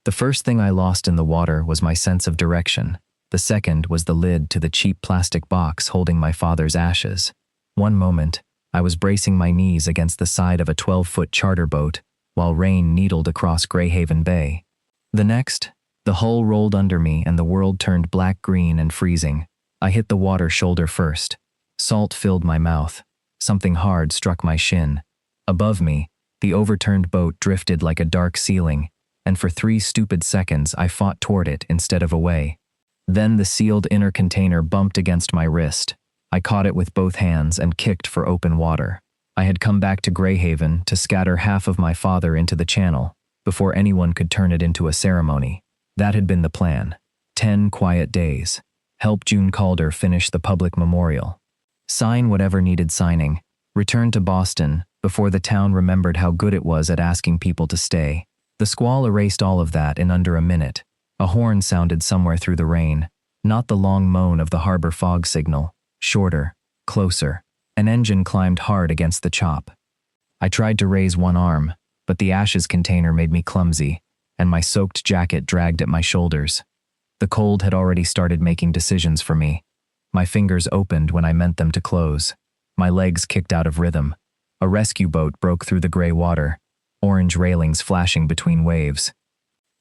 The first thing I lost in the water was my sense of direction. The second was the lid to the cheap plastic box holding my father's ashes. One moment, I was bracing my knees against the side of a 12-foot charter boat while rain needled across Grayhaven Bay. The next, the hull rolled under me and the world turned black-green and freezing. I hit the water shoulder first. Salt filled my mouth. Something hard struck my shin. Above me, the overturned boat drifted like a dark ceiling, and for 3 stupid seconds I fought toward it instead of away. Then the sealed inner container bumped against my wrist. I caught it with both hands and kicked for open water. I had come back to Grayhaven to scatter half of my father into the channel before anyone could turn it into a ceremony. That had been the plan. 10 quiet days. Help June Calder finish the public memorial. Sign whatever needed signing. Return to Boston before the town remembered how good it was at asking people to stay. The squall erased all of that in under a minute. A horn sounded somewhere through the rain, not the long moan of the harbor fog signal. Shorter, closer. An engine climbed hard against the chop. I tried to raise one arm, but the ashes container made me clumsy, and my soaked jacket dragged at my shoulders. The cold had already started making decisions for me. My fingers opened when I meant them to close. My legs kicked out of rhythm. A rescue boat broke through the gray water, orange railings flashing between waves.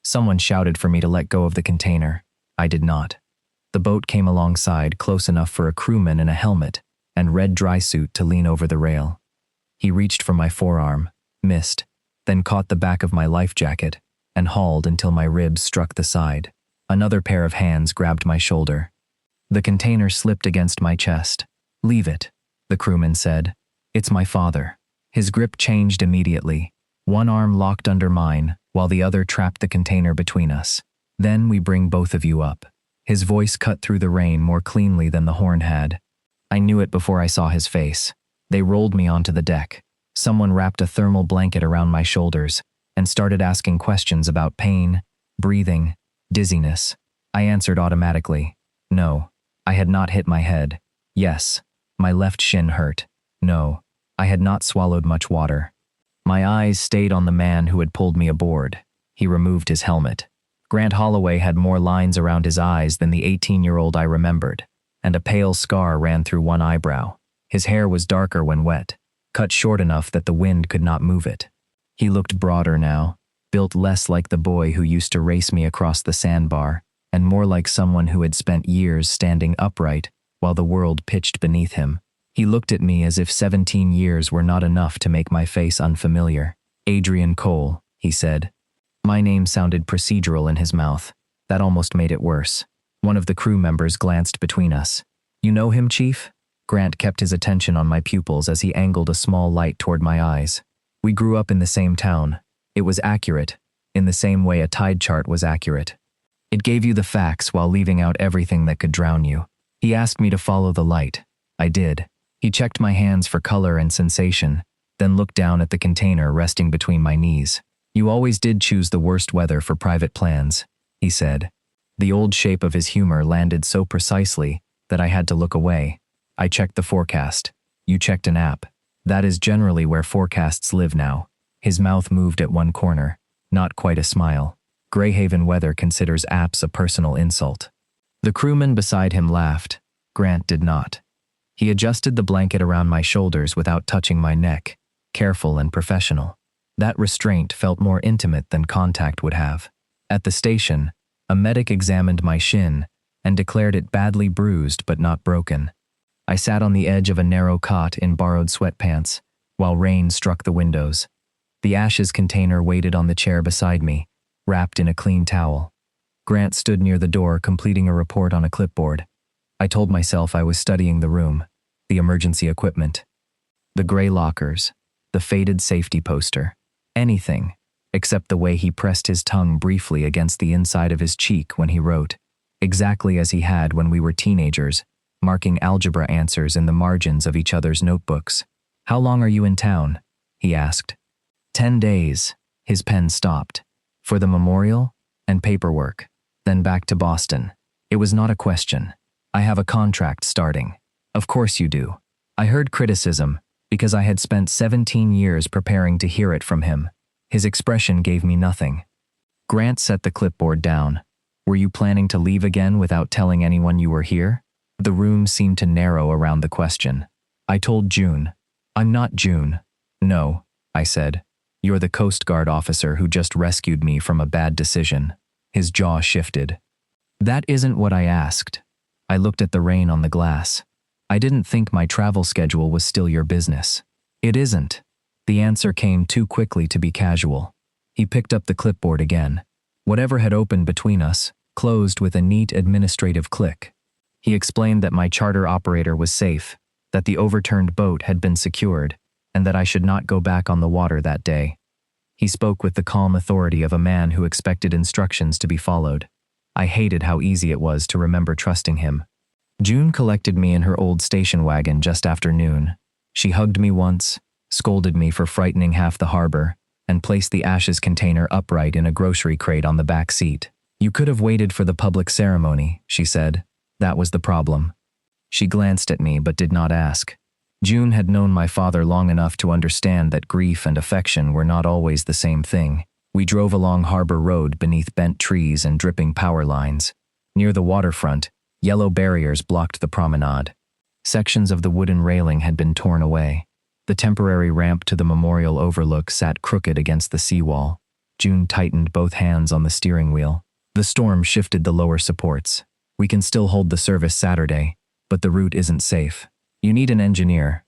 Someone shouted for me to let go of the container. I did not. The boat came alongside close enough for a crewman in a helmet and red dry suit to lean over the rail. He reached for my forearm, missed, then caught the back of my life jacket and hauled until my ribs struck the side. Another pair of hands grabbed my shoulder. The container slipped against my chest. "Leave it," the crewman said. "It's my father." His grip changed immediately. One arm locked under mine, while the other trapped the container between us. "Then we bring both of you up." His voice cut through the rain more cleanly than the horn had. I knew it before I saw his face. They rolled me onto the deck. Someone wrapped a thermal blanket around my shoulders and started asking questions about pain, breathing, dizziness. I answered automatically. No, I had not hit my head. Yes, my left shin hurt. No, I had not swallowed much water. My eyes stayed on the man who had pulled me aboard. He removed his helmet. Grant Holloway had more lines around his eyes than the 18-year-old I remembered, and a pale scar ran through one eyebrow. His hair was darker when wet, cut short enough that the wind could not move it. He looked broader now, built less like the boy who used to race me across the sandbar, and more like someone who had spent years standing upright while the world pitched beneath him. He looked at me as if 17 years were not enough to make my face unfamiliar. "Adrian Cole," he said. My name sounded procedural in his mouth. That almost made it worse. One of the crew members glanced between us. "You know him, Chief?" Grant kept his attention on my pupils as he angled a small light toward my eyes. "We grew up in the same town. It was accurate, in the same way a tide chart was accurate. It gave you the facts while leaving out everything that could drown you. He asked me to follow the light. I did. He checked my hands for color and sensation, then looked down at the container resting between my knees. You always did choose the worst weather for private plans, he said. The old shape of his humor landed so precisely that I had to look away. I checked the forecast. You checked an app. That is generally where forecasts live now. His mouth moved at one corner, not quite a smile. Grayhaven Weather considers apps a personal insult. The crewman beside him laughed. Grant did not. He adjusted the blanket around my shoulders without touching my neck, careful and professional. That restraint felt more intimate than contact would have. At the station, a medic examined my shin and declared it badly bruised but not broken. I sat on the edge of a narrow cot in borrowed sweatpants, while rain struck the windows. The ashes container waited on the chair beside me, wrapped in a clean towel. Grant stood near the door completing a report on a clipboard. I told myself I was studying the room, the emergency equipment, the gray lockers, the faded safety poster, anything except the way he pressed his tongue briefly against the inside of his cheek when he wrote, exactly as he had when we were teenagers, marking algebra answers in the margins of each other's notebooks. "How long are you in town?" he asked. 10 days. His pen stopped. For the memorial and paperwork, then back to Boston. It was not a question. I have a contract starting. Of course you do. I heard criticism because I had spent 17 years preparing to hear it from him. His expression gave me nothing. Grant set the clipboard down. Were you planning to leave again without telling anyone you were here? The room seemed to narrow around the question. I told June. I'm not June. No, I said. You're the Coast Guard officer who just rescued me from a bad decision. His jaw shifted. That isn't what I asked. I looked at the rain on the glass. I didn't think my travel schedule was still your business. It isn't. The answer came too quickly to be casual. He picked up the clipboard again. Whatever had opened between us closed with a neat administrative click. He explained that my charter operator was safe, that the overturned boat had been secured, and that I should not go back on the water that day. He spoke with the calm authority of a man who expected instructions to be followed. I hated how easy it was to remember trusting him. June collected me in her old station wagon just after noon. She hugged me once, scolded me for frightening half the harbor, and placed the ashes container upright in a grocery crate on the back seat. You could have waited for the public ceremony, she said. That was the problem. She glanced at me but did not ask. June had known my father long enough to understand that grief and affection were not always the same thing. We drove along Harbor Road beneath bent trees and dripping power lines. Near the waterfront, yellow barriers blocked the promenade. Sections of the wooden railing had been torn away. The temporary ramp to the memorial overlook sat crooked against the seawall. June tightened both hands on the steering wheel. The storm shifted the lower supports. We can still hold the service Saturday, but the route isn't safe. You need an engineer.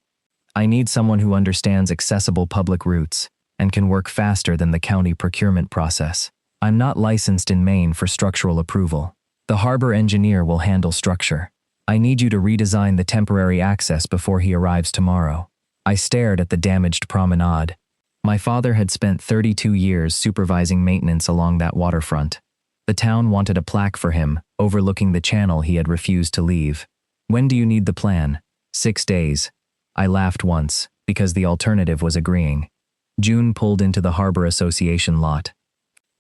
I need someone who understands accessible public routes and can work faster than the county procurement process. I'm not licensed in Maine for structural approval. The harbor engineer will handle structure. I need you to redesign the temporary access before he arrives tomorrow. I stared at the damaged promenade. My father had spent 32 years supervising maintenance along that waterfront. The town wanted a plaque for him, overlooking the channel he had refused to leave. When do you need the plan? 6 days. I laughed once, because the alternative was agreeing. June pulled into the Harbor Association lot.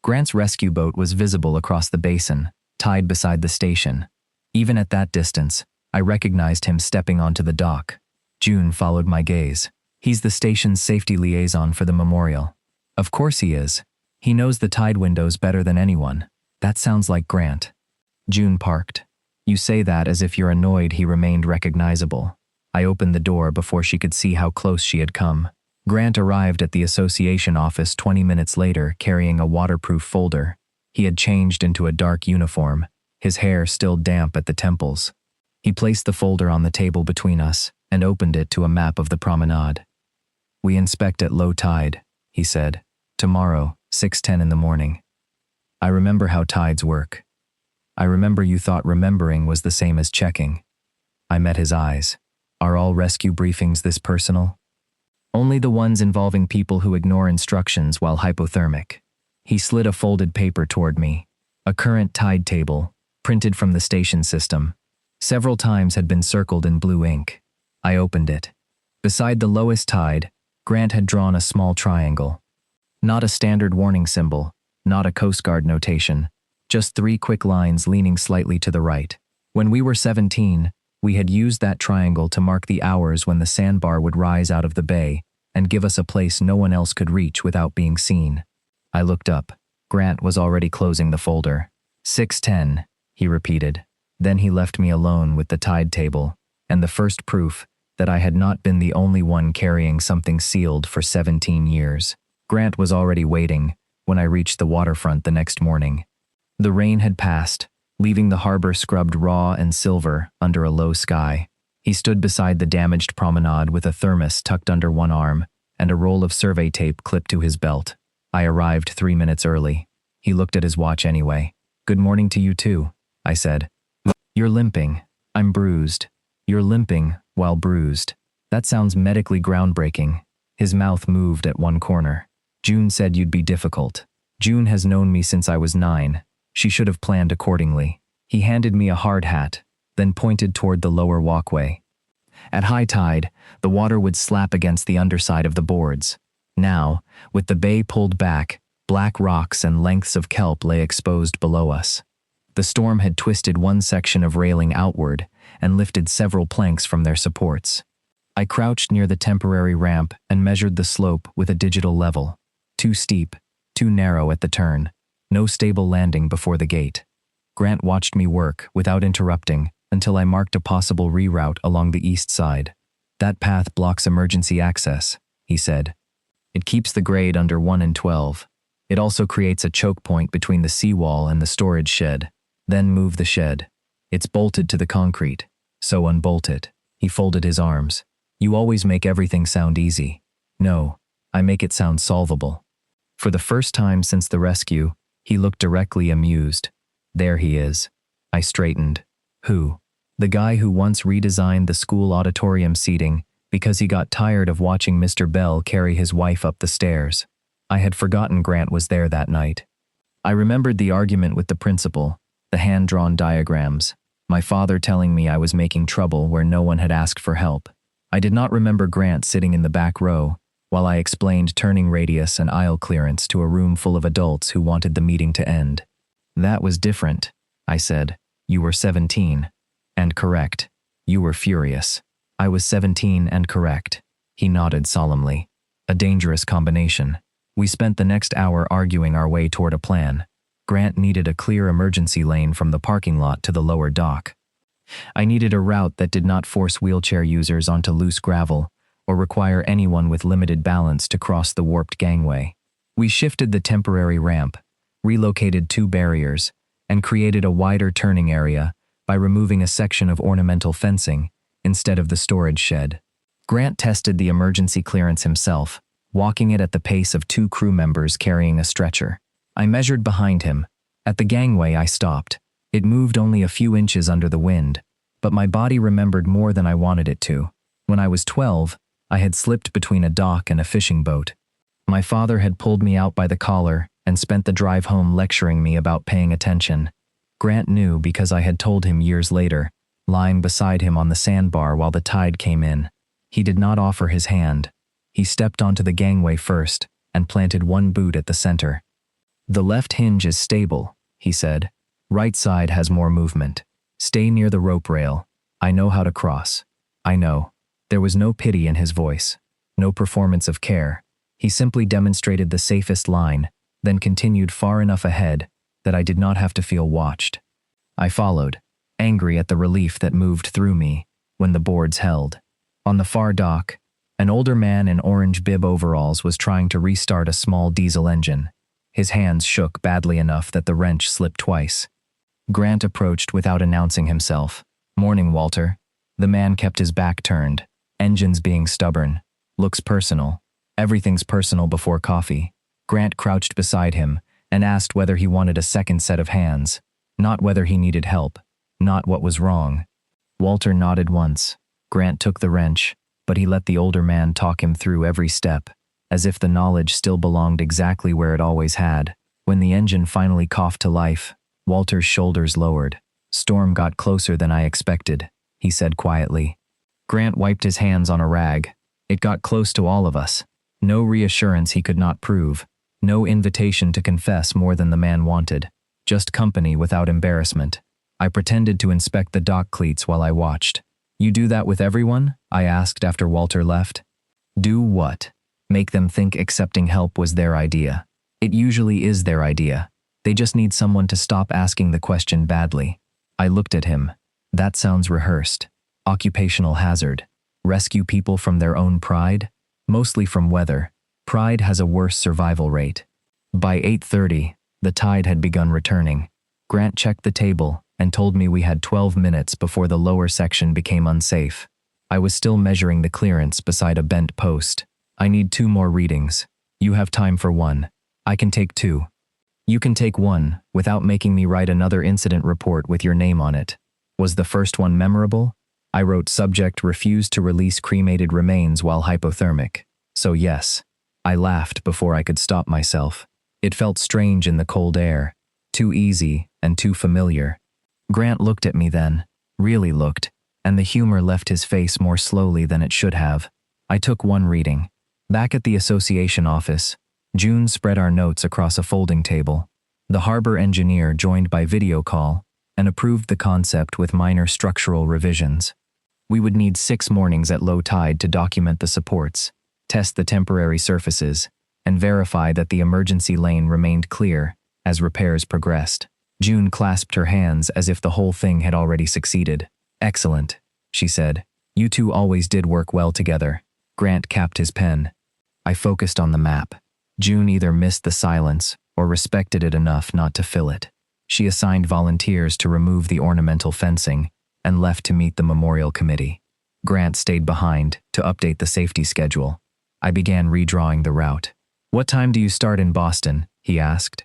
Grant's rescue boat was visible across the basin, tied beside the station. Even at that distance, I recognized him stepping onto the dock. June followed my gaze. He's the station's safety liaison for the memorial. Of course he is. He knows the tide windows better than anyone. That sounds like Grant. June parked. You say that as if you're annoyed he remained recognizable. I opened the door before she could see how close she had come. Grant arrived at the association office 20 minutes later carrying a waterproof folder. He had changed into a dark uniform, his hair still damp at the temples. He placed the folder on the table between us and opened it to a map of the promenade. We inspect at low tide, he said. Tomorrow, 6:10 in the morning. I remember how tides work. I remember you thought remembering was the same as checking. I met his eyes. Are all rescue briefings this personal? Only the ones involving people who ignore instructions while hypothermic. He slid a folded paper toward me. A current tide table, printed from the station system. Several times had been circled in blue ink. I opened it. Beside the lowest tide, Grant had drawn a small triangle. Not a standard warning symbol, not a Coast Guard notation, just 3 quick lines leaning slightly to the right. When we were 17, we had used that triangle to mark the hours when the sandbar would rise out of the bay and give us a place no one else could reach without being seen. I looked up. Grant was already closing the folder. 6:10, he repeated. Then he left me alone with the tide table and the first proof that I had not been the only one carrying something sealed for 17 years. Grant was already waiting when I reached the waterfront the next morning. The rain had passed, leaving the harbor scrubbed raw and silver under a low sky. He stood beside the damaged promenade with a thermos tucked under one arm and a roll of survey tape clipped to his belt. I arrived 3 minutes early. He looked at his watch anyway. Good morning to you too, I said. You're limping. I'm bruised. You're limping while bruised. That sounds medically groundbreaking. His mouth moved at one corner. June said you'd be difficult. June has known me since I was 9. She should have planned accordingly. He handed me a hard hat, then pointed toward the lower walkway. At high tide, the water would slap against the underside of the boards. Now, with the bay pulled back, black rocks and lengths of kelp lay exposed below us. The storm had twisted one section of railing outward and lifted several planks from their supports. I crouched near the temporary ramp and measured the slope with a digital level. Too steep, too narrow at the turn. No stable landing before the gate. Grant watched me work without interrupting until I marked a possible reroute along the east side. That path blocks emergency access, he said. It keeps the grade under 1 in 12. It also creates a choke point between the seawall and the storage shed. Then move the shed. It's bolted to the concrete, so unbolt it. He folded his arms. You always make everything sound easy. No, I make it sound solvable. For the first time since the rescue, he looked directly amused. There he is. I straightened. Who? The guy who once redesigned the school auditorium seating because he got tired of watching Mr. Bell carry his wife up the stairs. I had forgotten Grant was there that night. I remembered the argument with the principal, the hand-drawn diagrams, my father telling me I was making trouble where no one had asked for help. I did not remember Grant sitting in the back row while I explained turning radius and aisle clearance to a room full of adults who wanted the meeting to end. That was different, I said. You were 17. And correct. You were furious. I was 17 and correct. He nodded solemnly. A dangerous combination. We spent the next hour arguing our way toward a plan. Grant needed a clear emergency lane from the parking lot to the lower dock. I needed a route that did not force wheelchair users onto loose gravel or require anyone with limited balance to cross the warped gangway. We shifted the temporary ramp, relocated 2 barriers, and created a wider turning area by removing a section of ornamental fencing instead of the storage shed. Grant tested the emergency clearance himself, walking it at the pace of 2 crew members carrying a stretcher. I measured behind him. At the gangway, I stopped. It moved only a few inches under the wind, but my body remembered more than I wanted it to. When I was 12, I had slipped between a dock and a fishing boat. My father had pulled me out by the collar and spent the drive home lecturing me about paying attention. Grant knew because I had told him years later, lying beside him on the sandbar while the tide came in. He did not offer his hand. He stepped onto the gangway first and planted 1 boot at the center. The left hinge is stable, he said. Right side has more movement. Stay near the rope rail. I know how to cross. I know. There was no pity in his voice, no performance of care. He simply demonstrated the safest line, then continued far enough ahead that I did not have to feel watched. I followed, angry at the relief that moved through me when the boards held. On the far dock, an older man in orange bib overalls was trying to restart a small diesel engine. His hands shook badly enough that the wrench slipped twice. Grant approached without announcing himself. "Morning, Walter." The man kept his back turned, engines being stubborn. "Looks personal. Everything's personal before coffee." Grant crouched beside him and asked whether he wanted a second set of hands, not whether he needed help, not what was wrong. Walter nodded once. Grant took the wrench, but he let the older man talk him through every step, as if the knowledge still belonged exactly where it always had. When the engine finally coughed to life, Walter's shoulders lowered. "Storm got closer than I expected," he said quietly. Grant wiped his hands on a rag. "It got close to all of us." No reassurance he could not prove. No invitation to confess more than the man wanted. Just company without embarrassment. I pretended to inspect the dock cleats while I watched. "You do that with everyone?" I asked after Walter left. "Do what?" "Make them think accepting help was their idea." "It usually is their idea. They just need someone to stop asking the question badly." I looked at him. "That sounds rehearsed. Occupational hazard. Rescue people from their own pride? Mostly from weather. Pride has a worse survival rate." By 8:30, the tide had begun returning. Grant checked the table and told me we had 12 minutes before the lower section became unsafe. I was still measuring the clearance beside a bent post. "I need 2 more readings. You have time for 1. I can take 2. You can take 1 without making me write another incident report with your name on it." Was the first one memorable? I wrote subject refused to release cremated remains while hypothermic. So yes. I laughed before I could stop myself. It felt strange in the cold air, too easy and too familiar. Grant looked at me then, really looked, and the humor left his face more slowly than it should have. I took 1 reading. Back at the association office, June spread our notes across a folding table. The harbor engineer joined by video call and approved the concept with minor structural revisions. We would need 6 mornings at low tide to document the supports, test the temporary surfaces, and verify that the emergency lane remained clear as repairs progressed. June clasped her hands as if the whole thing had already succeeded. "Excellent," she said. "You two always did work well together." Grant capped his pen. I focused on the map. June either missed the silence or respected it enough not to fill it. She assigned volunteers to remove the ornamental fencing and left to meet the memorial committee. Grant stayed behind to update the safety schedule. I began redrawing the route. "What time do you start in Boston?" he asked.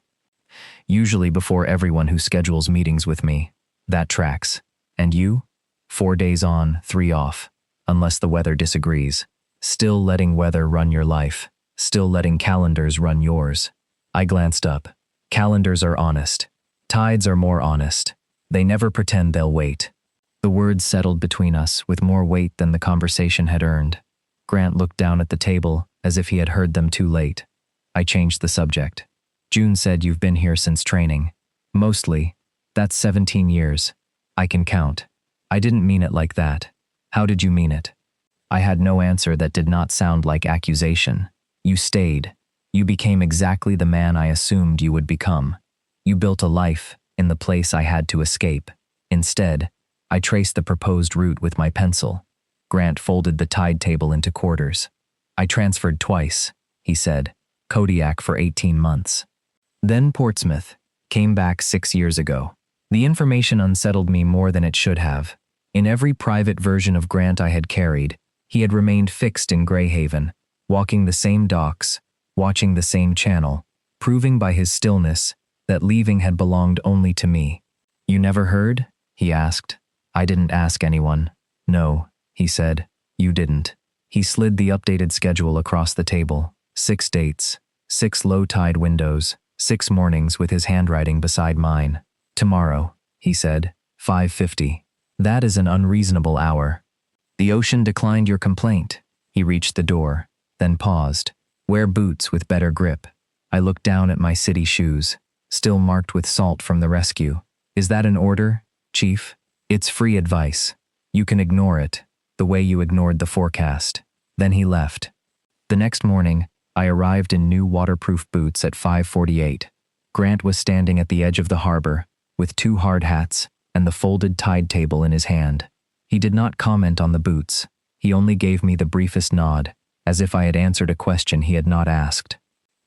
"Usually before everyone who schedules meetings with me." "That tracks. And you?" 4 days on, 3 off, unless the weather disagrees. Still letting weather run your life. Still letting calendars run yours. I glanced up. Calendars are honest. Tides are more honest. They never pretend they'll wait. The words settled between us with more weight than the conversation had earned. Grant looked down at the table as if he had heard them too late. I changed the subject. "June said you've been here since training." "Mostly. That's 17 years. I can count." "I didn't mean it like that." "How did you mean it?" I had no answer that did not sound like accusation. "You stayed. You became exactly the man I assumed you would become. You built a life in the place I had to escape. Instead, I traced the proposed route with my pencil." Grant folded the tide table into quarters. "I transferred twice," he said. "Kodiak for 18 months. Then Portsmouth. Came back 6 years ago." The information unsettled me more than it should have. In every private version of Grant I had carried, he had remained fixed in Grayhaven, walking the same docks, watching the same channel, proving by his stillness that leaving had belonged only to me. "You never heard?" he asked. I didn't ask anyone. "No," he said. "You didn't." He slid the updated schedule across the table. 6 dates, 6 low-tide windows, 6 mornings with his handwriting beside mine. "Tomorrow," he said, 5:50. "That is an unreasonable hour." "The ocean declined your complaint." He reached the door, then paused. "Wear boots with better grip." I looked down at my city shoes, still marked with salt from the rescue. "Is that an order, Chief?" "It's free advice. You can ignore it, the way you ignored the forecast." Then he left. The next morning, I arrived in new waterproof boots at 5:48. Grant was standing at the edge of the harbor, with 2 hard hats and the folded tide table in his hand. He did not comment on the boots. He only gave me the briefest nod, as if I had answered a question he had not asked.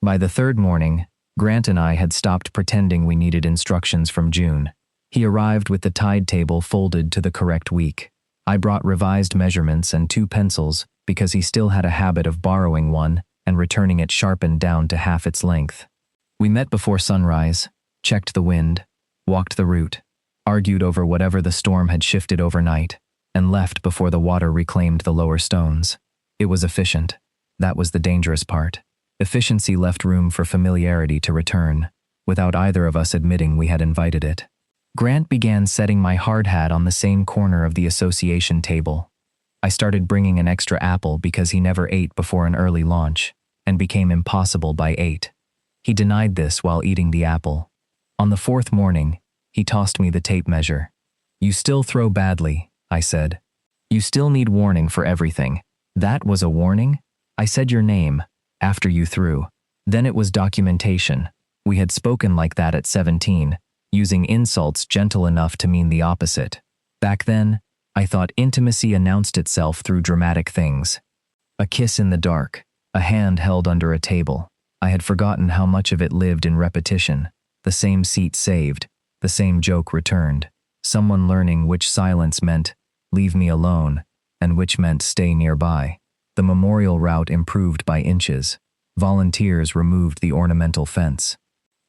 By the 3rd morning, Grant and I had stopped pretending we needed instructions from June. He arrived with the tide table folded to the correct week. I brought revised measurements and 2 pencils because he still had a habit of borrowing one and returning it sharpened down to half its length. We met before sunrise, checked the wind, walked the route, argued over whatever the storm had shifted overnight, and left before the water reclaimed the lower stones. It was efficient. That was the dangerous part. Efficiency left room for familiarity to return, without either of us admitting we had invited it. Grant began setting my hard hat on the same corner of the association table. I started bringing an extra apple because he never ate before an early launch, and became impossible by 8. He denied this while eating the apple. On the 4th morning, he tossed me the tape measure. "You still throw badly," I said. "You still need warning for everything." "That was a warning?" "I said your name, after you threw. Then it was documentation." We had spoken like that at 17, using insults gentle enough to mean the opposite. Back then, I thought intimacy announced itself through dramatic things. A kiss in the dark, a hand held under a table. I had forgotten how much of it lived in repetition. The same seat saved, the same joke returned. Someone learning which silence meant, "Leave me alone," and which meant "Stay nearby." The memorial route improved by inches. Volunteers removed the ornamental fence.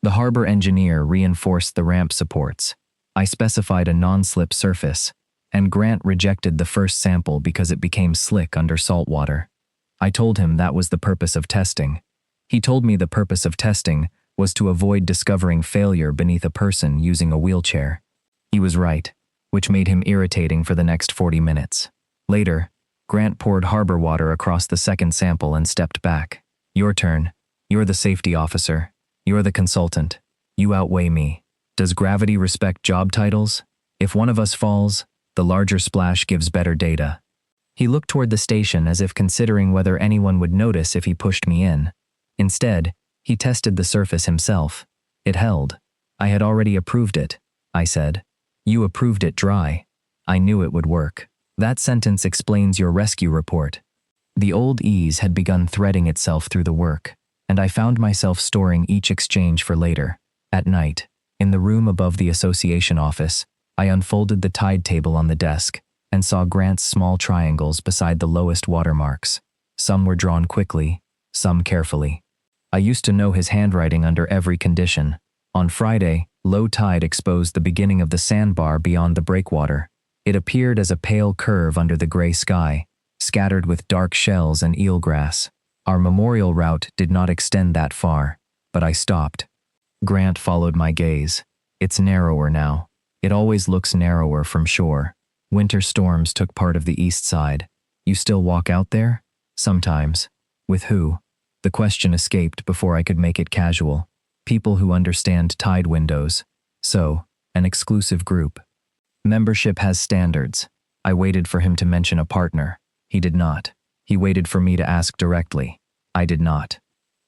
The harbor engineer reinforced the ramp supports. I specified a non-slip surface, and Grant rejected the first sample because it became slick under salt water. I told him that was the purpose of testing. He told me the purpose of testing was to avoid discovering failure beneath a person using a wheelchair. He was right, which made him irritating for the next 40 minutes. Later, Grant poured harbor water across the second sample and stepped back. "Your turn. You're the safety officer. You're the consultant. You outweigh me. Does gravity respect job titles? If one of us falls, the larger splash gives better data." He looked toward the station as if considering whether anyone would notice if he pushed me in. Instead, he tested the surface himself. It held. I had already approved it, I said. You approved it dry. I knew it would work. That sentence explains your rescue report. The old ease had begun threading itself through the work, and I found myself storing each exchange for later. At night, in the room above the association office, I unfolded the tide table on the desk and saw Grant's small triangles beside the lowest watermarks. Some were drawn quickly, some carefully. I used to know his handwriting under every condition. On Friday, low tide exposed the beginning of the sandbar beyond the breakwater. It appeared as a pale curve under the gray sky, scattered with dark shells and eelgrass. Our memorial route did not extend that far, but I stopped. Grant followed my gaze. It's narrower now. It always looks narrower from shore. Winter storms took part of the east side. You still walk out there? Sometimes. With who? The question escaped before I could make it casual. People who understand tide windows. So, an exclusive group. Membership has standards. I waited for him to mention a partner. He did not. He waited for me to ask directly. I did not.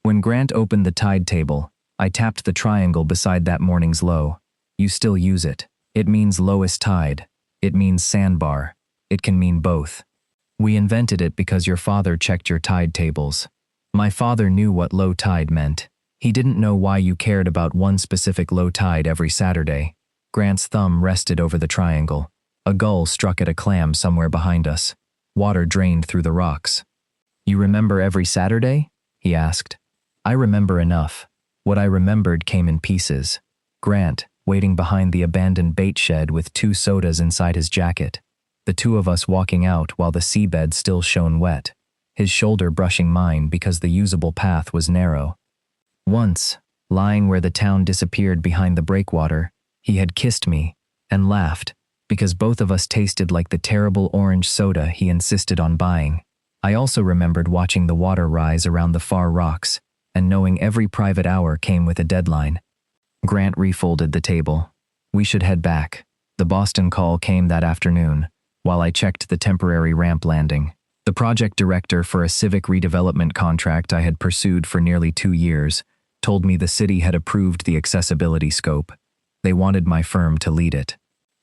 When Grant opened the tide table, I tapped the triangle beside that morning's low. You still use it. It means lowest tide. It means sandbar. It can mean both. We invented it because your father checked your tide tables. My father knew what low tide meant. He didn't know why you cared about one specific low tide every Saturday. Grant's thumb rested over the triangle. A gull struck at a clam somewhere behind us. Water drained through the rocks. You remember every Saturday? He asked. I remember enough. What I remembered came in pieces. Grant, waiting behind the abandoned bait shed with 2 sodas inside his jacket. The two of us walking out while the seabed still shone wet. His shoulder brushing mine because the usable path was narrow. Once, lying where the town disappeared behind the breakwater, he had kissed me and laughed because both of us tasted like the terrible orange soda he insisted on buying. I also remembered watching the water rise around the far rocks and knowing every private hour came with a deadline. Grant refolded the table. We should head back. The Boston call came that afternoon, while I checked the temporary ramp landing. The project director for a civic redevelopment contract I had pursued for nearly 2 years told me the city had approved the accessibility scope. They wanted my firm to lead it.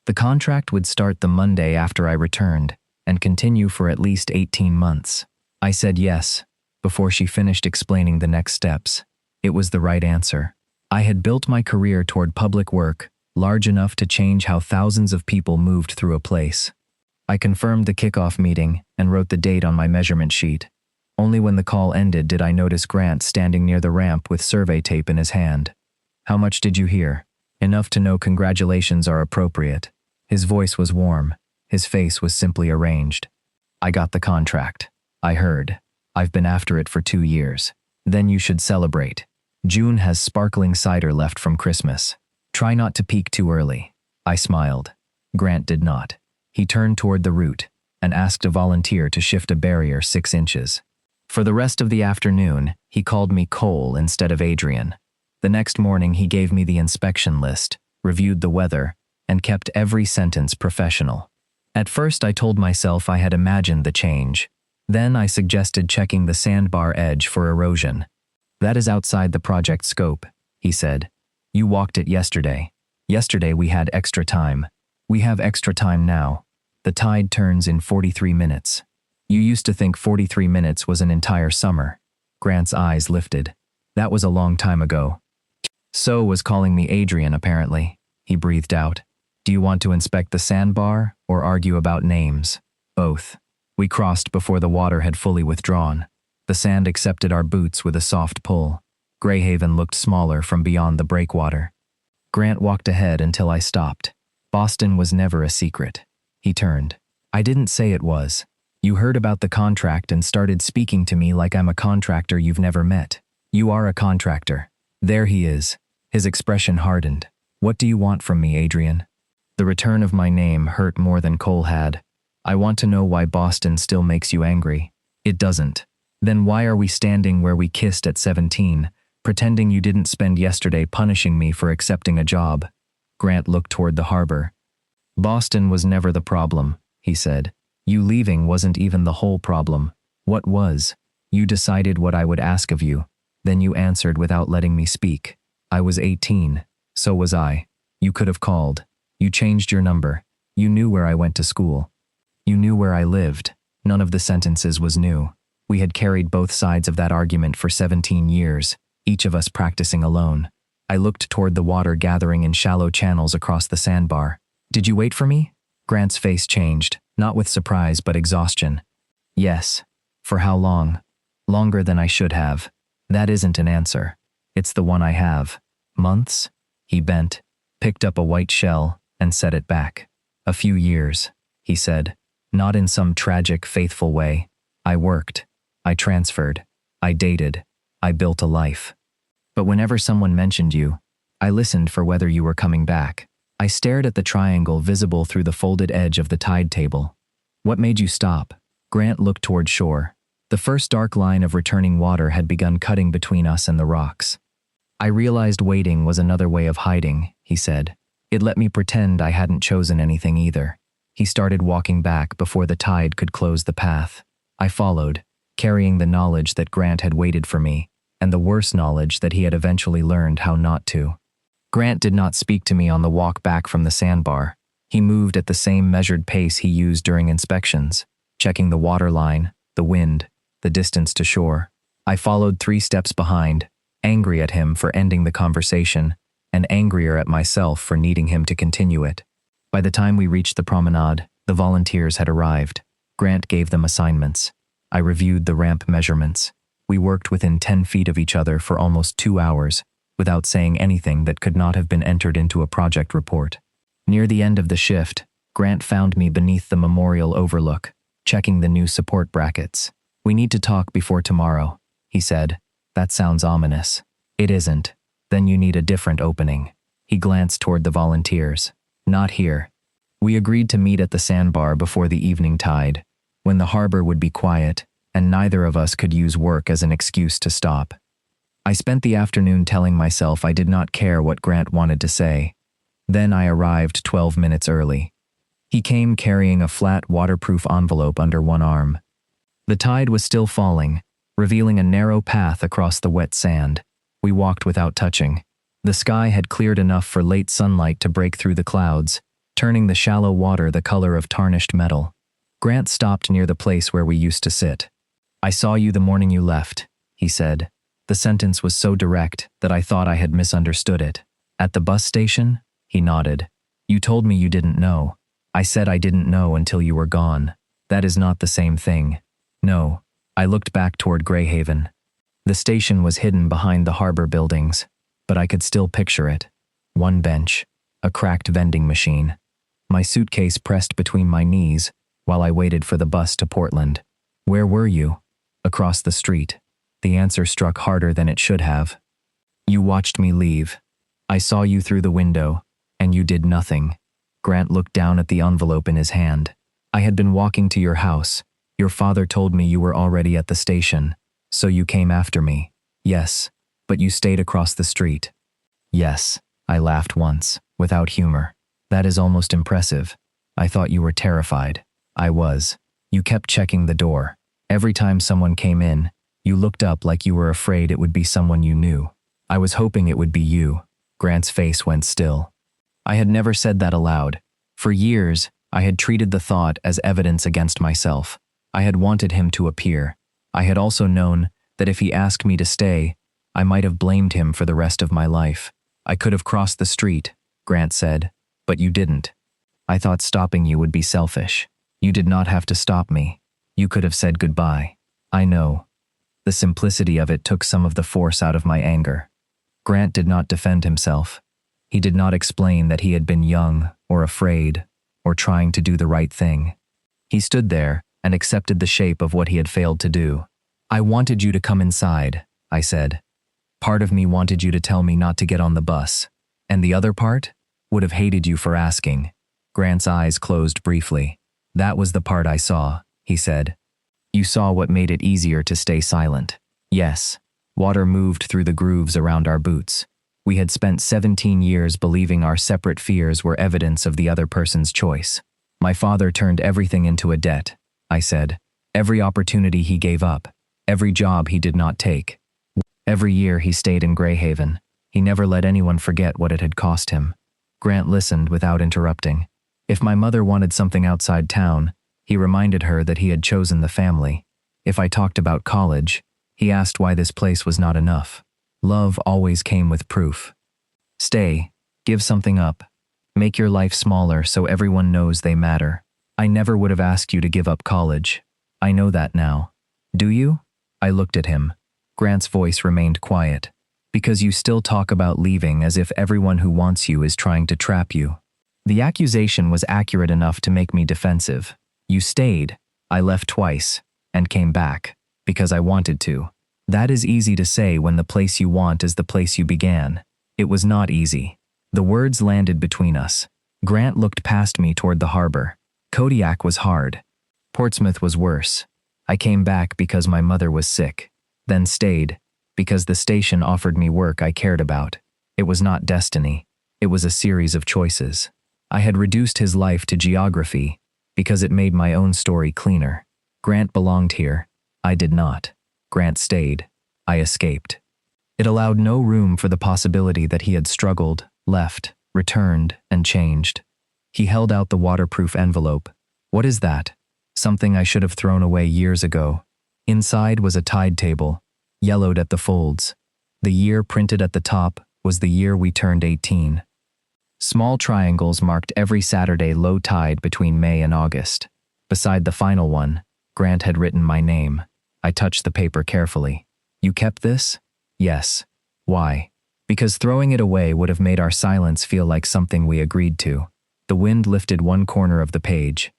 The contract would start the Monday after I returned and continue for at least 18 months. I said yes, before she finished explaining the next steps. It was the right answer. I had built my career toward public work, large enough to change how thousands of people moved through a place. I confirmed the kickoff meeting and wrote the date on my measurement sheet. Only when the call ended did I notice Grant standing near the ramp with survey tape in his hand. How much did you hear? Enough to know congratulations are appropriate. His voice was warm. His face was simply arranged. I got the contract. I heard. I've been after it for 2 years. Then you should celebrate. June has sparkling cider left from Christmas. Try not to peak too early. I smiled. Grant did not. He turned toward the route and asked a volunteer to shift a barrier 6 inches. For the rest of the afternoon, he called me Cole instead of Adrian. The next morning, he gave me the inspection list, reviewed the weather, and kept every sentence professional. At first, I told myself I had imagined the change. Then I suggested checking the sandbar edge for erosion. That is outside the project scope, he said. You walked it yesterday. Yesterday we had extra time. We have extra time now. The tide turns in 43 minutes. You used to think 43 minutes was an entire summer. Grant's eyes lifted. That was a long time ago. So was calling me Adrian, apparently. He breathed out. Do you want to inspect the sandbar or argue about names? Both. We crossed before the water had fully withdrawn. The sand accepted our boots with a soft pull. Grayhaven looked smaller from beyond the breakwater. Grant walked ahead until I stopped. Boston was never a secret. He turned. I didn't say it was. You heard about the contract and started speaking to me like I'm a contractor you've never met. You are a contractor. There he is. His expression hardened. What do you want from me, Adrian? The return of my name hurt more than Cole had. I want to know why Boston still makes you angry. It doesn't. Then why are we standing where we kissed at 17, pretending you didn't spend yesterday punishing me for accepting a job? Grant looked toward the harbor. Boston was never the problem, he said. You leaving wasn't even the whole problem. What was? You decided what I would ask of you. Then you answered without letting me speak. I was 18. So was I. You could have called. You changed your number. You knew where I went to school. You knew where I lived. None of the sentences was new. We had carried both sides of that argument for 17 years, each of us practicing alone. I looked toward the water gathering in shallow channels across the sandbar. Did you wait for me? Grant's face changed, not with surprise but exhaustion. Yes. For how long? Longer than I should have. That isn't an answer. It's the one I have. Months? He bent, picked up a white shell, and set it back. A few years, he said, not in some tragic, faithful way. I worked. I transferred. I dated. I built a life. But whenever someone mentioned you, I listened for whether you were coming back. I stared at the triangle visible through the folded edge of the tide table. What made you stop? Grant looked toward shore. The first dark line of returning water had begun cutting between us and the rocks. I realized waiting was another way of hiding, he said. It let me pretend I hadn't chosen anything either. He started walking back before the tide could close the path. I followed, carrying the knowledge that Grant had waited for me, and the worse knowledge that he had eventually learned how not to. Grant did not speak to me on the walk back from the sandbar. He moved at the same measured pace he used during inspections, checking the water line, the wind, the distance to shore. I followed 3 steps behind, angry at him for ending the conversation, and angrier at myself for needing him to continue it. By the time we reached the promenade, the volunteers had arrived. Grant gave them assignments. I reviewed the ramp measurements. We worked within 10 feet of each other for almost 2 hours, without saying anything that could not have been entered into a project report. Near the end of the shift, Grant found me beneath the memorial overlook, checking the new support brackets. We need to talk before tomorrow, he said. That sounds ominous. It isn't. Then you need a different opening. He glanced toward the volunteers. Not here. We agreed to meet at the sandbar before the evening tide, when the harbor would be quiet, and neither of us could use work as an excuse to stop. I spent the afternoon telling myself I did not care what Grant wanted to say. Then I arrived 12 minutes early. He came carrying a flat, waterproof envelope under one arm. The tide was still falling, revealing a narrow path across the wet sand. We walked without touching. The sky had cleared enough for late sunlight to break through the clouds, turning the shallow water the color of tarnished metal. Grant stopped near the place where we used to sit. I saw you the morning you left, he said. The sentence was so direct that I thought I had misunderstood it. At the bus station? He nodded. You told me you didn't know. I said I didn't know until you were gone. That is not the same thing. No. I looked back toward Grayhaven. The station was hidden behind the harbor buildings, but I could still picture it. One bench, a cracked vending machine. My suitcase pressed between my knees while I waited for the bus to Portland. Where were you? Across the street. The answer struck harder than it should have. You watched me leave. I saw you through the window, and you did nothing. Grant looked down at the envelope in his hand. I had been walking to your house. Your father told me you were already at the station, so you came after me. Yes, but you stayed across the street. Yes, I laughed once, without humor. That is almost impressive. I thought you were terrified. I was. You kept checking the door. Every time someone came in, you looked up like you were afraid it would be someone you knew. I was hoping it would be you. Grant's face went still. I had never said that aloud. For years, I had treated the thought as evidence against myself. I had wanted him to appear. I had also known that if he asked me to stay, I might have blamed him for the rest of my life. I could have crossed the street, Grant said, but you didn't. I thought stopping you would be selfish. You did not have to stop me. You could have said goodbye. I know. The simplicity of it took some of the force out of my anger. Grant did not defend himself. He did not explain that he had been young or afraid or trying to do the right thing. He stood there and accepted the shape of what he had failed to do. I wanted you to come inside, I said. Part of me wanted you to tell me not to get on the bus, and the other part would have hated you for asking. Grant's eyes closed briefly. That was the part I saw, he said. You saw what made it easier to stay silent. Yes, water moved through the grooves around our boots. We had spent 17 years believing our separate fears were evidence of the other person's choice. My father turned everything into a debt, I said. Every opportunity he gave up, every job he did not take. Every year he stayed in Grayhaven. He never let anyone forget what it had cost him. Grant listened without interrupting. If my mother wanted something outside town, he reminded her that he had chosen the family. If I talked about college, he asked why this place was not enough. Love always came with proof. Stay, give something up. Make your life smaller so everyone knows they matter. I never would have asked you to give up college. I know that now. Do you? I looked at him. Grant's voice remained quiet. Because you still talk about leaving as if everyone who wants you is trying to trap you. The accusation was accurate enough to make me defensive. You stayed. I left twice, and came back, because I wanted to. That is easy to say when the place you want is the place you began. It was not easy. The words landed between us. Grant looked past me toward the harbor. Kodiak was hard. Portsmouth was worse. I came back because my mother was sick, then stayed, because the station offered me work I cared about. It was not destiny. It was a series of choices. I had reduced his life to geography because it made my own story cleaner. Grant belonged here. I did not. Grant stayed. I escaped. It allowed no room for the possibility that he had struggled, left, returned, and changed. He held out the waterproof envelope. What is that? Something I should have thrown away years ago. Inside was a tide table, yellowed at the folds. The year printed at the top was the year we turned 18. Small triangles marked every Saturday low tide between May and August. Beside the final one, Grant had written my name. I touched the paper carefully. You kept this? Yes. Why? Because throwing it away would have made our silence feel like something we agreed to. The wind lifted one corner of the page.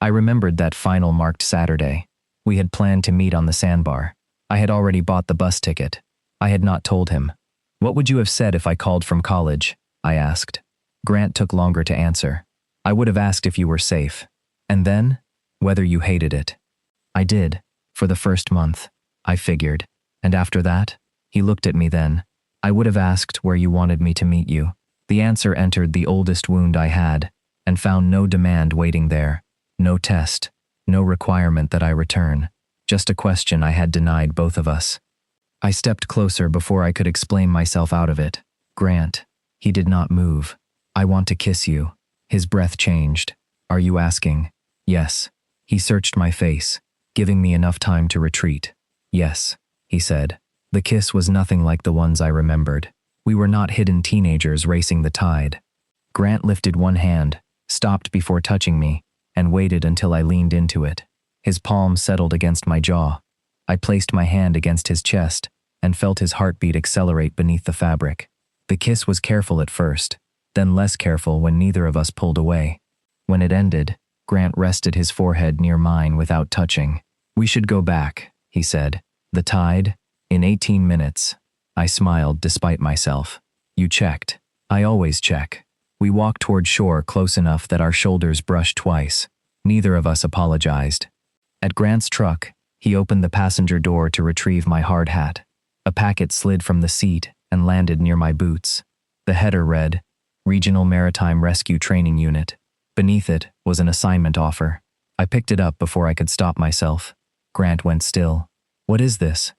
I remembered that final marked Saturday. We had planned to meet on the sandbar. I had already bought the bus ticket. I had not told him. What would you have said if I called from college? I asked. Grant took longer to answer. I would have asked if you were safe. And then, whether you hated it. I did, for the first month, I figured. And after that, he looked at me then. I would have asked where you wanted me to meet you. The answer entered the oldest wound I had, and found no demand waiting there. No test, no requirement that I return. Just a question I had denied both of us. I stepped closer before I could explain myself out of it. Grant. He did not move. I want to kiss you. His breath changed. Are you asking? Yes. He searched my face, giving me enough time to retreat. Yes, he said. The kiss was nothing like the ones I remembered. We were not hidden teenagers racing the tide. Grant lifted one hand, stopped before touching me, and waited until I leaned into it. His palm settled against my jaw. I placed my hand against his chest and felt his heartbeat accelerate beneath the fabric. The kiss was careful at first, then less careful when neither of us pulled away. When it ended, Grant rested his forehead near mine without touching. We should go back, he said. The tide? In 18 minutes. I smiled despite myself. You checked. I always check. We walked toward shore close enough that our shoulders brushed twice. Neither of us apologized. At Grant's truck, he opened the passenger door to retrieve my hard hat. A packet slid from the seat and landed near my boots. The header read, Regional Maritime Rescue Training Unit. Beneath it was an assignment offer. I picked it up before I could stop myself. Grant went still. What is this?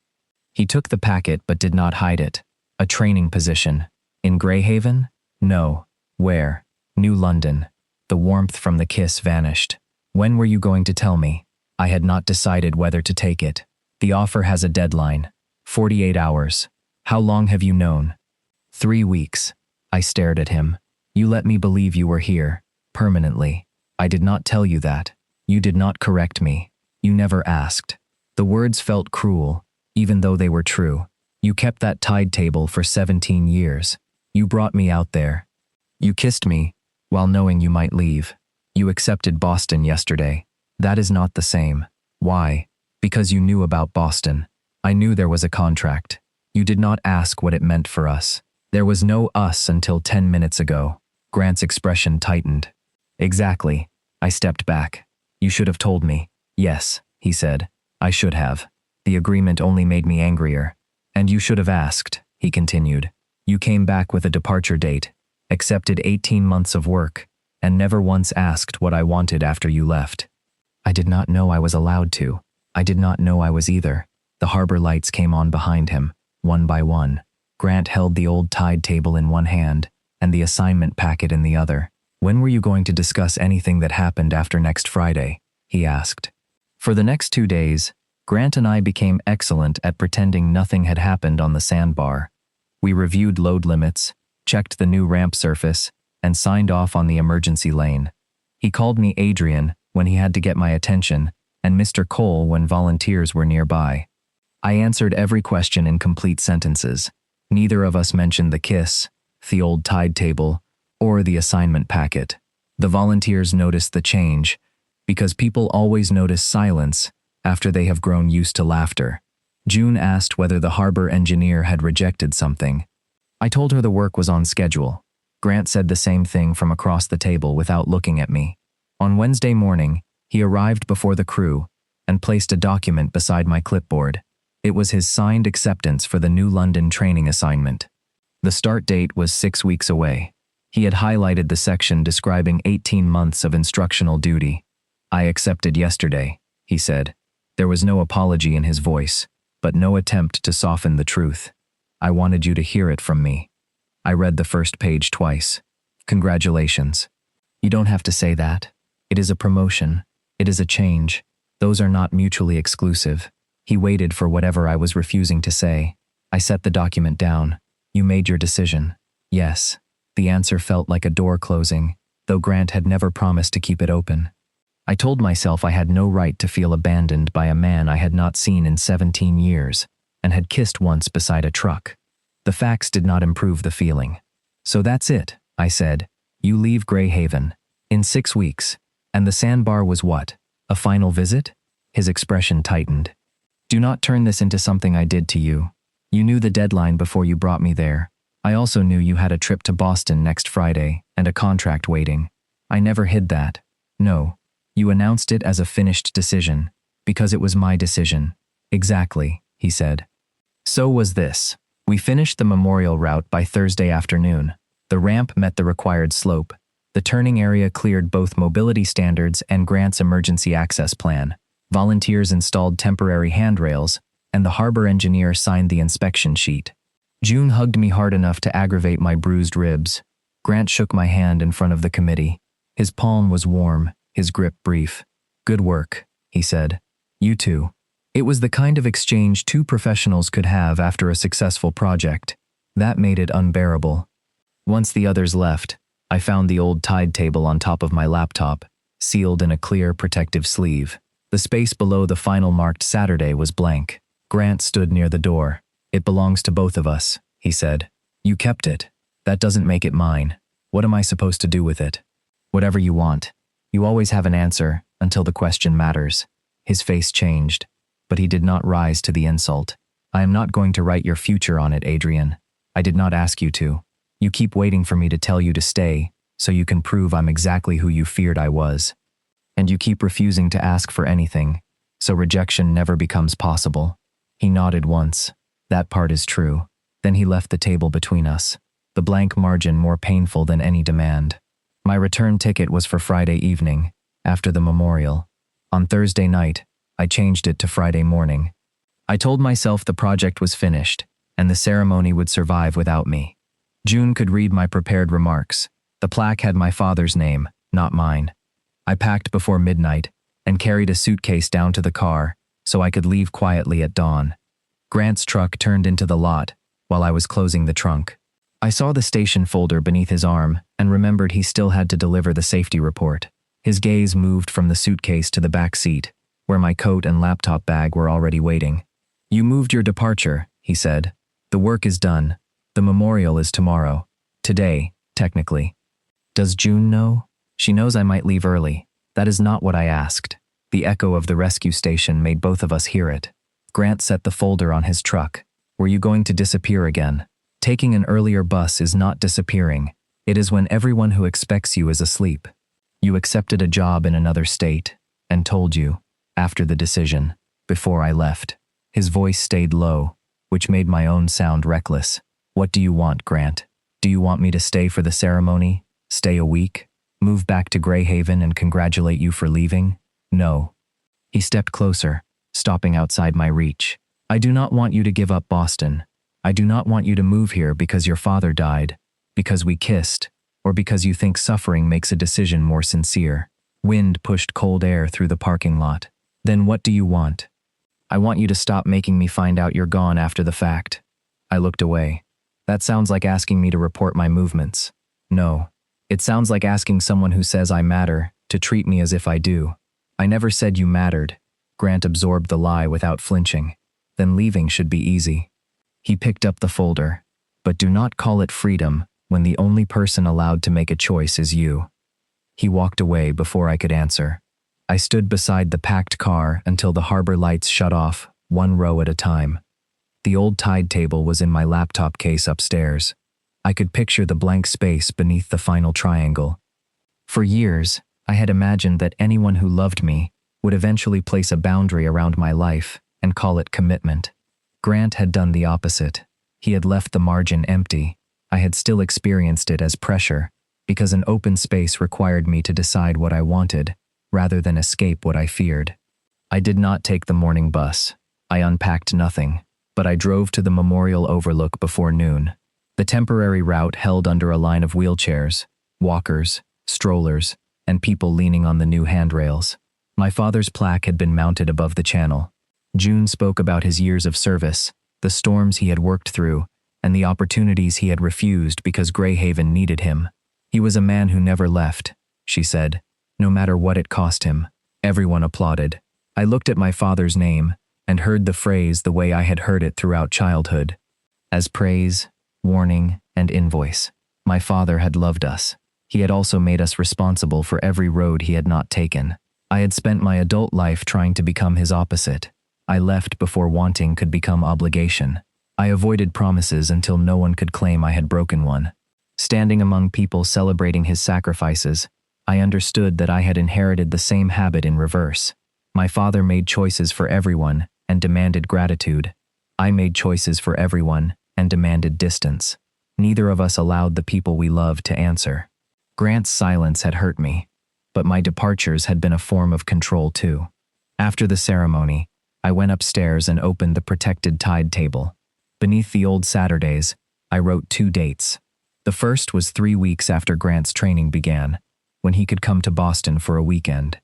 He took the packet but did not hide it. A training position. In Grayhaven? No. Where? New London. The warmth from the kiss vanished. When were you going to tell me? I had not decided whether to take it. The offer has a deadline. 48 hours. How long have you known? 3 weeks. I stared at him. You let me believe you were here. Permanently. I did not tell you that. You did not correct me. You never asked. The words felt cruel, even though they were true. You kept that tide table for 17 years. You brought me out there. You kissed me, while knowing you might leave. You accepted Boston yesterday. That is not the same. Why? Because you knew about Boston. I knew there was a contract. You did not ask what it meant for us. There was no us until 10 minutes ago. Grant's expression tightened. Exactly. I stepped back. You should have told me. Yes, he said. I should have. The agreement only made me angrier. And you should have asked, he continued. You came back with a departure date, accepted 18 months of work, and never once asked what I wanted after you left. I did not know I was allowed to. I did not know I was either. The harbor lights came on behind him, one by one. Grant held the old tide table in one hand and the assignment packet in the other. "When were you going to discuss anything that happened after next Friday?" he asked. For the next 2 days, Grant and I became excellent at pretending nothing had happened on the sandbar. We reviewed load limits, checked the new ramp surface, and signed off on the emergency lane. He called me Adrian when he had to get my attention, and Mr. Cole when volunteers were nearby. I answered every question in complete sentences. Neither of us mentioned the kiss, the old tide table, or the assignment packet. The volunteers noticed the change, because people always notice silence after they have grown used to laughter. June asked whether the harbor engineer had rejected something. I told her the work was on schedule. Grant said the same thing from across the table without looking at me. On Wednesday morning, he arrived before the crew and placed a document beside my clipboard. It was his signed acceptance for the new London training assignment. The start date was 6 weeks away. He had highlighted the section describing 18 months of instructional duty. "I accepted yesterday," he said. There was no apology in his voice, but no attempt to soften the truth. "I wanted you to hear it from me." I read the first page twice. "Congratulations." "You don't have to say that. It is a promotion. It is a change. Those are not mutually exclusive." He waited for whatever I was refusing to say. I set the document down. "You made your decision." "Yes." The answer felt like a door closing, though Grant had never promised to keep it open. I told myself I had no right to feel abandoned by a man I had not seen in 17 years and had kissed once beside a truck. The facts did not improve the feeling. "So that's it," I said. "You leave Grayhaven in 6 weeks. And the sandbar was what? A final visit?" His expression tightened. "Do not turn this into something I did to you. You knew the deadline before you brought me there. I also knew you had a trip to Boston next Friday and a contract waiting. I never hid that. No. You announced it as a finished decision, because it was my decision." "Exactly," he said. So was this. We finished the memorial route by Thursday afternoon. The ramp met the required slope. The turning area cleared both mobility standards and Grant's emergency access plan. Volunteers installed temporary handrails, and the harbor engineer signed the inspection sheet. June hugged me hard enough to aggravate my bruised ribs. Grant shook my hand in front of the committee. His palm was warm, his grip brief. "Good work," he said. "You too." It was the kind of exchange two professionals could have after a successful project. That made it unbearable. Once the others left, I found the old tide table on top of my laptop, sealed in a clear protective sleeve. The space below the final marked Saturday was blank. Grant stood near the door. "It belongs to both of us," he said. "You kept it. That doesn't make it mine. What am I supposed to do with it?" "Whatever you want. You always have an answer until the question matters." His face changed, but he did not rise to the insult. "I am not going to write your future on it, Adrian. I did not ask you to. You keep waiting for me to tell you to stay, so you can prove I'm exactly who you feared I was. And you keep refusing to ask for anything, so rejection never becomes possible." He nodded once. "That part is true." Then he left the table between us, the blank margin more painful than any demand. My return ticket was for Friday evening, after the memorial. On Thursday night, I changed it to Friday morning. I told myself the project was finished, and the ceremony would survive without me. June could read my prepared remarks. The plaque had my father's name, not mine. I packed before midnight and carried a suitcase down to the car so I could leave quietly at dawn. Grant's truck turned into the lot while I was closing the trunk. I saw the station folder beneath his arm and remembered he still had to deliver the safety report. His gaze moved from the suitcase to the back seat, where my coat and laptop bag were already waiting. "You moved your departure," he said. "The work is done. The memorial is tomorrow. Today, technically." "Does June know?" "She knows I might leave early. That is not what I asked." The echo of the rescue station made both of us hear it. Grant set the folder on his truck. "Were you going to disappear again?" Taking an earlier bus is not disappearing. It is when everyone who expects you is asleep. You accepted a job in another state, and told you, after the decision, before I left. His voice stayed low, which made my own sound reckless. "What do you want, Grant? Do you want me to stay for the ceremony? Stay a week? Move back to Grayhaven and congratulate you for leaving? No." He stepped closer, stopping outside my reach. "I do not want you to give up Boston. I do not want you to move here because your father died, because we kissed, or because you think suffering makes a decision more sincere. Wind pushed cold air through the parking lot. Then what do you want? I want you to stop making me find out you're gone after the fact. I looked away. That sounds like asking me to report my movements. No. It sounds like asking someone who says I matter to treat me as if I do. I never said you mattered. Grant absorbed the lie without flinching. Then leaving should be easy. He picked up the folder. But do not call it freedom when the only person allowed to make a choice is you. He walked away before I could answer. I stood beside the packed car until the harbor lights shut off, one row at a time. The old tide table was in my laptop case upstairs. I could picture the blank space beneath the final triangle. For years, I had imagined that anyone who loved me would eventually place a boundary around my life and call it commitment. Grant had done the opposite. He had left the margin empty. I had still experienced it as pressure, because an open space required me to decide what I wanted, rather than escape what I feared. I did not take the morning bus. I unpacked nothing, but I drove to the memorial overlook before noon. The temporary route held under a line of wheelchairs, walkers, strollers, and people leaning on the new handrails. My father's plaque had been mounted above the channel. June spoke about his years of service, the storms he had worked through, and the opportunities he had refused because Grayhaven needed him. He was a man who never left, she said, no matter what it cost him. Everyone applauded. I looked at my father's name and heard the phrase the way I had heard it throughout childhood. As praise, warning, and invoice. My father had loved us. He had also made us responsible for every road he had not taken. I had spent my adult life trying to become his opposite. I left before wanting could become obligation. I avoided promises until no one could claim I had broken one. Standing among people celebrating his sacrifices, I understood that I had inherited the same habit in reverse. My father made choices for everyone and demanded gratitude. I made choices for everyone and demanded distance. Neither of us allowed the people we loved to answer. Grant's silence had hurt me, but my departures had been a form of control too. After the ceremony, I went upstairs and opened the protected tide table. Beneath the old Saturdays, I wrote 2 dates. The first was 3 weeks after Grant's training began, when he could come to Boston for a weekend.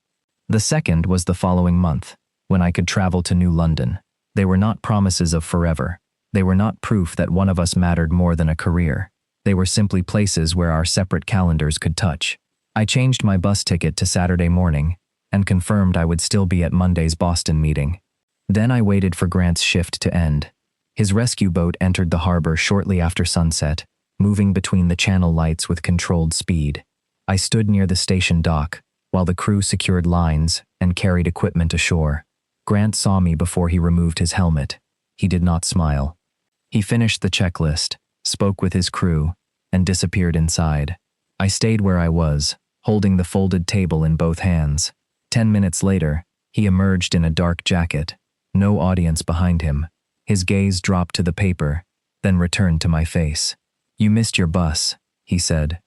The second was the following month, when I could travel to New London. They were not promises of forever. They were not proof that one of us mattered more than a career. They were simply places where our separate calendars could touch. I changed my bus ticket to Saturday morning and confirmed I would still be at Monday's Boston meeting. Then I waited for Grant's shift to end. His rescue boat entered the harbor shortly after sunset, moving between the channel lights with controlled speed. I stood near the station dock, while the crew secured lines and carried equipment ashore. Grant saw me before he removed his helmet. He did not smile. He finished the checklist, spoke with his crew, and disappeared inside. I stayed where I was, holding the folded table in both hands. 10 minutes later, he emerged in a dark jacket, no audience behind him. His gaze dropped to the paper, then returned to my face. "You missed your bus," he said.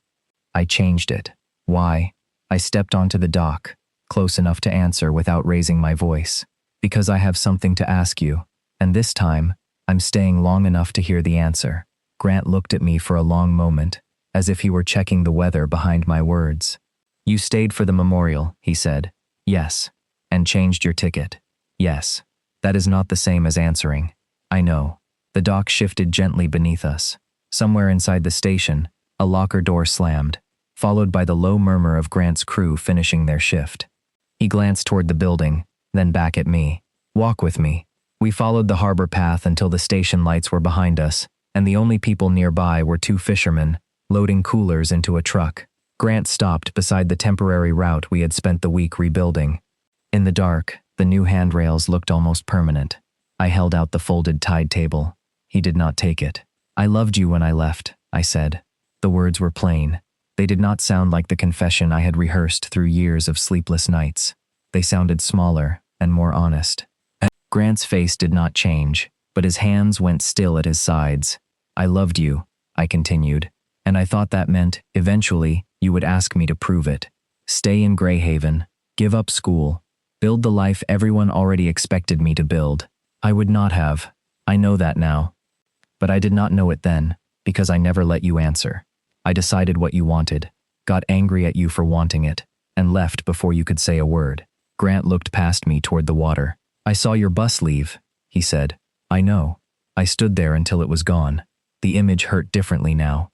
I changed it. Why? I stepped onto the dock, close enough to answer without raising my voice. "Because I have something to ask you, and this time, I'm staying long enough to hear the answer." Grant looked at me for a long moment, as if he were checking the weather behind my words. "You stayed for the memorial," he said. "Yes." "And changed your ticket." "Yes." That is not the same as answering. I know. The dock shifted gently beneath us. Somewhere inside the station, a locker door slammed, followed by the low murmur of Grant's crew finishing their shift. He glanced toward the building, then back at me. "Walk with me." We followed the harbor path until the station lights were behind us, and the only people nearby were 2 fishermen, loading coolers into a truck. Grant stopped beside the temporary route we had spent the week rebuilding. In the dark, the new handrails looked almost permanent. I held out the folded tide table. He did not take it. "I loved you when I left," I said. The words were plain. They did not sound like the confession I had rehearsed through years of sleepless nights. They sounded smaller and more honest. Grant's face did not change, but his hands went still at his sides. "I loved you," I continued, "and I thought that meant, eventually, you would ask me to prove it. Stay in Grayhaven, give up school, build the life everyone already expected me to build. I would not have. I know that now. But I did not know it then, because I never let you answer. I decided what you wanted, got angry at you for wanting it, and left before you could say a word. Grant looked past me toward the water. I saw your bus leave, he said. I know. I stood there until it was gone. The image hurt differently now.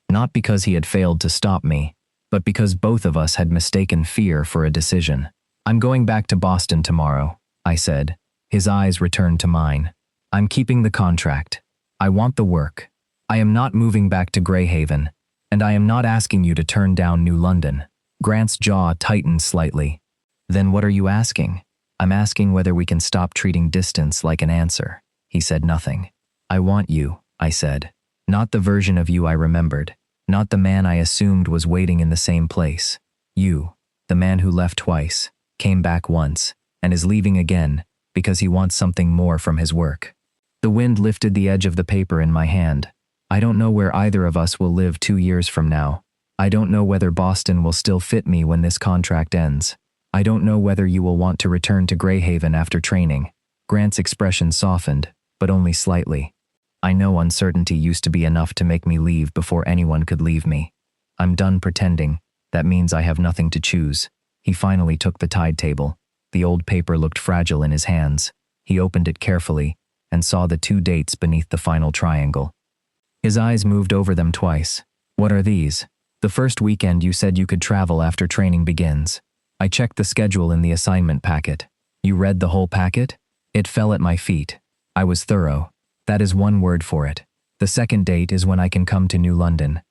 Not because he had failed to stop me, but because both of us had mistaken fear for a decision. I'm going back to Boston tomorrow, I said. His eyes returned to mine. I'm keeping the contract. I want the work. I am not moving back to Grayhaven, and I am not asking you to turn down New London. Grant's jaw tightened slightly. Then what are you asking? I'm asking whether we can stop treating distance like an answer. He said nothing. I want you, I said. Not the version of you I remembered. Not the man I assumed was waiting in the same place. You, the man who left twice, came back once, and is leaving again because he wants something more from his work. The wind lifted the edge of the paper in my hand. I don't know where either of us will live 2 years from now. I don't know whether Boston will still fit me when this contract ends. I don't know whether you will want to return to Grayhaven after training. Grant's expression softened, but only slightly. I know uncertainty used to be enough to make me leave before anyone could leave me. I'm done pretending. That means I have nothing to choose. He finally took the tide table. The old paper looked fragile in his hands. He opened it carefully and saw the 2 dates beneath the final triangle. His eyes moved over them twice. What are these? The first weekend you said you could travel after training begins. I checked the schedule in the assignment packet. You read the whole packet? It fell at my feet. I was thorough. That is one word for it. The second date is when I can come to New London.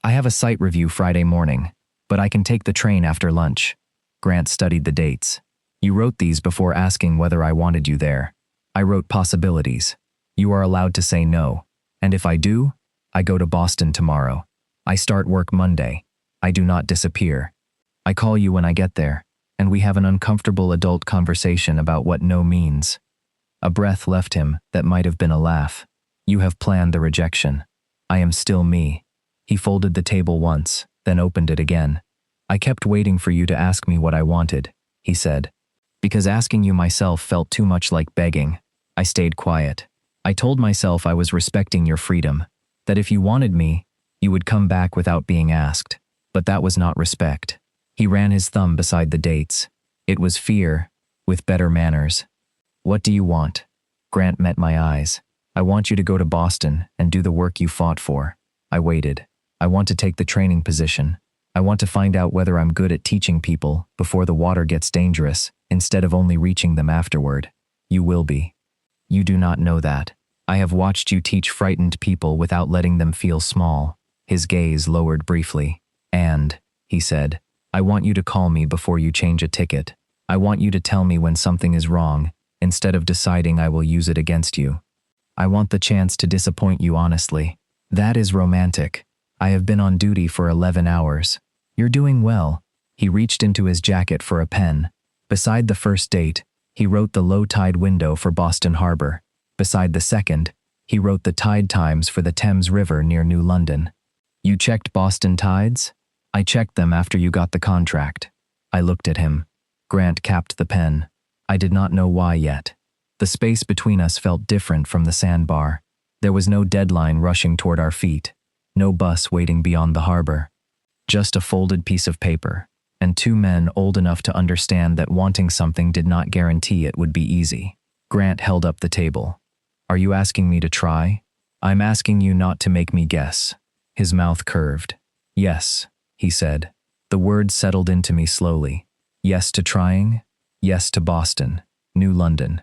I have a site review Friday morning, but I can take the train after lunch. Grant studied the dates. You wrote these before asking whether I wanted you there. I wrote possibilities. You are allowed to say no. And if I do, I go to Boston tomorrow. I start work Monday. I do not disappear. I call you when I get there, and we have an uncomfortable adult conversation about what no means. A breath left him that might have been a laugh. You have planned the rejection. I am still me. He folded the table once, then opened it again. I kept waiting for you to ask me what I wanted, he said. Because asking you myself felt too much like begging. I stayed quiet. I told myself I was respecting your freedom, that if you wanted me, you would come back without being asked. But that was not respect. He ran his thumb beside the dates. It was fear, with better manners. What do you want? Grant met my eyes. I want you to go to Boston and do the work you fought for. I waited. I want to take the training position. I want to find out whether I'm good at teaching people before the water gets dangerous, instead of only reaching them afterward. You will be. You do not know that. I have watched you teach frightened people without letting them feel small. His gaze lowered briefly. And, he said, I want you to call me before you change a ticket. I want you to tell me when something is wrong, instead of deciding I will use it against you. I want the chance to disappoint you honestly. That is romantic. I have been on duty for 11 hours. You're doing well. He reached into his jacket for a pen. Beside the first date, he wrote the low tide window for Boston Harbor. Beside the second, he wrote the tide times for the Thames River near New London. You checked Boston tides? I checked them after you got the contract. I looked at him. Grant capped the pen. I did not know why yet. The space between us felt different from the sandbar. There was no deadline rushing toward our feet, no bus waiting beyond the harbor. Just a folded piece of paper, and 2 men old enough to understand that wanting something did not guarantee it would be easy. Grant held up the table. Are you asking me to try? I'm asking you not to make me guess. His mouth curved. Yes, he said. The words settled into me slowly. Yes to trying. Yes to Boston, New London.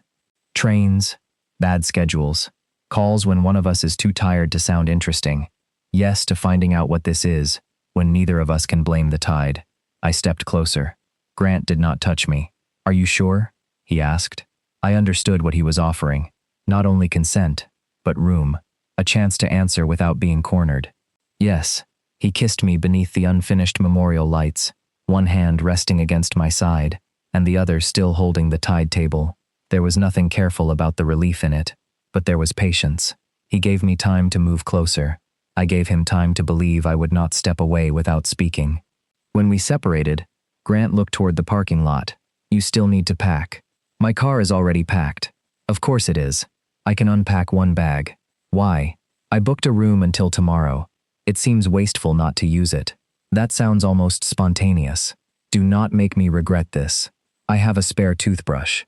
Trains, bad schedules, calls when one of us is too tired to sound interesting. Yes to finding out what this is, when neither of us can blame the tide. I stepped closer. Grant did not touch me. Are you sure? He asked. I understood what he was offering. Not only consent, but room. A chance to answer without being cornered. Yes. He kissed me beneath the unfinished memorial lights, one hand resting against my side, and the other still holding the tide table. There was nothing careful about the relief in it, but there was patience. He gave me time to move closer. I gave him time to believe I would not step away without speaking. When we separated, Grant looked toward the parking lot. You still need to pack. My car is already packed. Of course it is. I can unpack one bag. Why? I booked a room until tomorrow. It seems wasteful not to use it. That sounds almost spontaneous. Do not make me regret this. I have a spare toothbrush.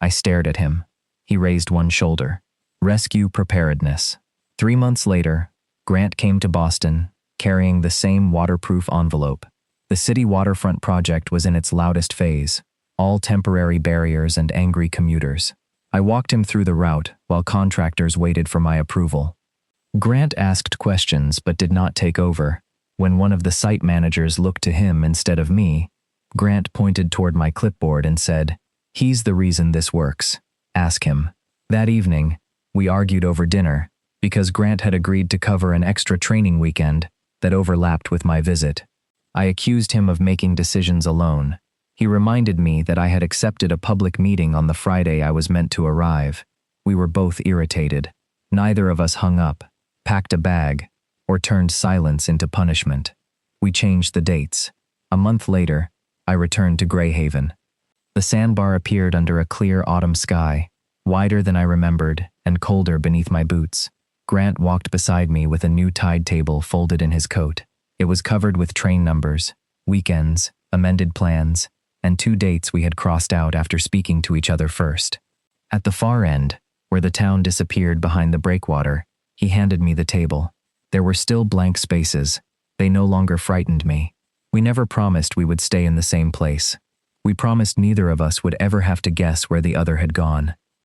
I stared at him. He raised one shoulder. Rescue preparedness. 3 months later, Grant came to Boston, carrying the same waterproof envelope. The city waterfront project was in its loudest phase, all temporary barriers and angry commuters. I walked him through the route while contractors waited for my approval. Grant asked questions but did not take over. When one of the site managers looked to him instead of me, Grant pointed toward my clipboard and said, "He's the reason this works. Ask him." That evening, we argued over dinner because Grant had agreed to cover an extra training weekend that overlapped with my visit. I accused him of making decisions alone. He reminded me that I had accepted a public meeting on the Friday I was meant to arrive. We were both irritated. Neither of us hung up, packed a bag, or turned silence into punishment. We changed the dates. A month later, I returned to Grayhaven. The sandbar appeared under a clear autumn sky, wider than I remembered and colder beneath my boots. Grant walked beside me with a new tide table folded in his coat. It was covered with train numbers, weekends, amended plans, and 2 dates we had crossed out after speaking to each other first. At the far end, where the town disappeared behind the breakwater, he handed me the table. There were still blank spaces. They no longer frightened me. We never promised we would stay in the same place. We promised neither of us would ever have to guess where the other had gone.